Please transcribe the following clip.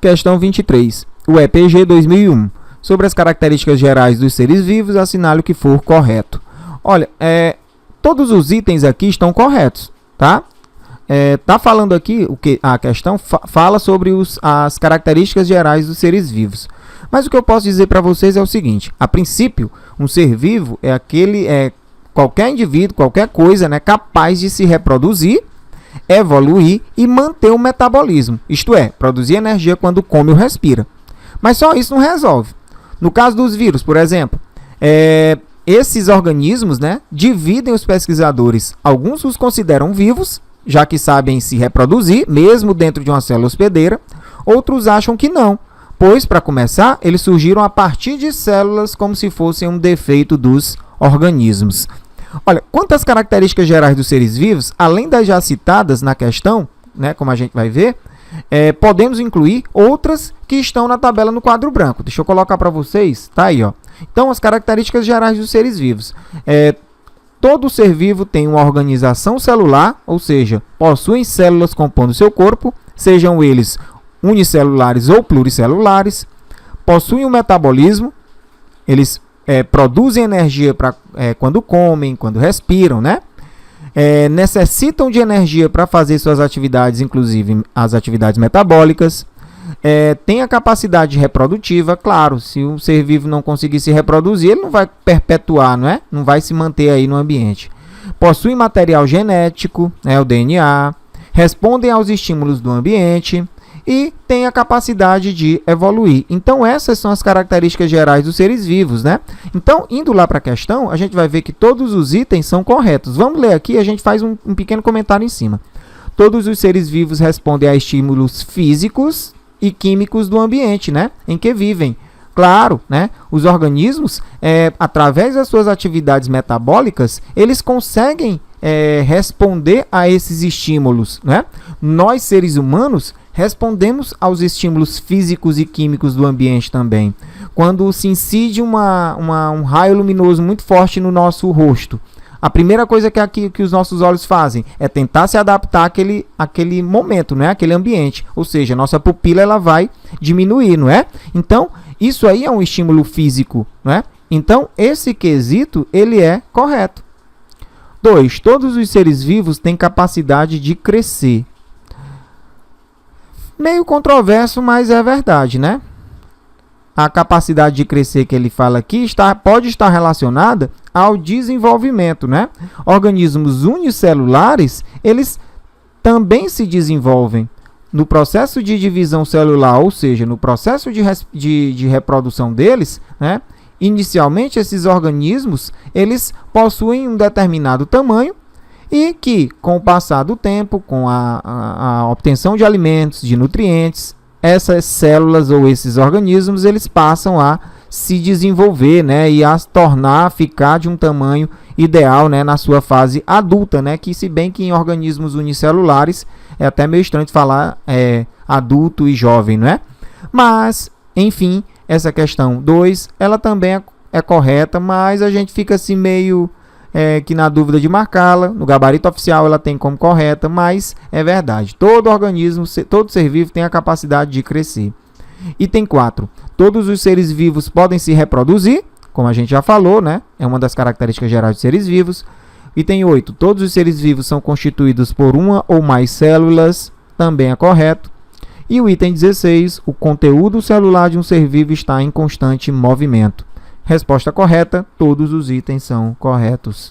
Questão 23. O EPG 2001. Sobre as características gerais dos seres vivos, assinale o que for correto. Olha, todos os itens aqui estão corretos, tá? Tá falando aqui, a questão fala sobre as características gerais dos seres vivos. Mas o que eu posso dizer para vocês é o seguinte: a princípio, um ser vivo é qualquer indivíduo, qualquer coisa, né, capaz de se reproduzir, evoluir e manter o metabolismo, isto é, produzir energia quando come ou respira. Mas só isso não resolve. No caso dos vírus, por exemplo, esses organismos, né, dividem os pesquisadores. Alguns os consideram vivos, já que sabem se reproduzir, mesmo dentro de uma célula hospedeira. Outros acham que não, pois, para começar, eles surgiram a partir de células como se fossem um defeito dos organismos. Olha, quanto às características gerais dos seres vivos, além das já citadas na questão, né, como a gente vai ver, podemos incluir outras que estão na tabela no quadro branco. Deixa eu colocar para vocês, tá aí, ó. Então, as características gerais dos seres vivos. Todo ser vivo tem uma organização celular, ou seja, possuem células compondo seu corpo, sejam eles unicelulares ou pluricelulares, possuem um metabolismo, eles produzem energia quando comem, quando respiram, né? Necessitam de energia para fazer suas atividades, inclusive as atividades metabólicas. Tem a capacidade reprodutiva, claro, se um ser vivo não conseguir se reproduzir, ele não vai perpetuar, não vai se manter aí no ambiente. Possuem material genético, o DNA, respondem aos estímulos do ambiente e têm a capacidade de evoluir. Então, essas são as características gerais dos seres vivos, né? Então, indo lá para a questão, a gente vai ver que todos os itens são corretos. Vamos ler aqui, a gente faz um pequeno comentário em cima. Todos os seres vivos respondem a estímulos físicos e químicos do ambiente, né, em que vivem. Claro, né, os organismos, através das suas atividades metabólicas, eles conseguem responder a esses estímulos, né? Nós, seres humanos, respondemos aos estímulos físicos e químicos do ambiente também. Quando se incide um raio luminoso muito forte no nosso rosto, a primeira coisa que os nossos olhos fazem é tentar se adaptar àquele momento, né? Aquele ambiente. Ou seja, nossa pupila ela vai diminuir, não é? Então, isso aí é um estímulo físico, não é? Então, esse quesito, ele é correto. 2. Todos os seres vivos têm capacidade de crescer. Meio controverso, mas é verdade, né? A capacidade de crescer que ele fala aqui pode estar relacionada ao desenvolvimento, né? Organismos unicelulares, eles também se desenvolvem. No processo de divisão celular, ou seja, no processo de reprodução deles, né? Inicialmente, esses organismos, eles possuem um determinado tamanho e que, com o passar do tempo, com a obtenção de alimentos, de nutrientes, essas células ou esses organismos, eles passam a se desenvolver, né, e a ficar de um tamanho ideal, né, na sua fase adulta, né, que se bem que em organismos unicelulares é até meio estranho de falar adulto e jovem, não é? Mas, enfim, essa questão 2, ela também é correta, mas a gente fica assim meio que na dúvida de marcá-la. No gabarito oficial ela tem como correta, mas é verdade. Todo organismo, todo ser vivo tem a capacidade de crescer. Item 4. Todos os seres vivos podem se reproduzir, como a gente já falou, né? É uma das características gerais dos seres vivos. Item 8. Todos os seres vivos são constituídos por uma ou mais células, também é correto. E o item 16. O conteúdo celular de um ser vivo está em constante movimento. Resposta correta, todos os itens são corretos.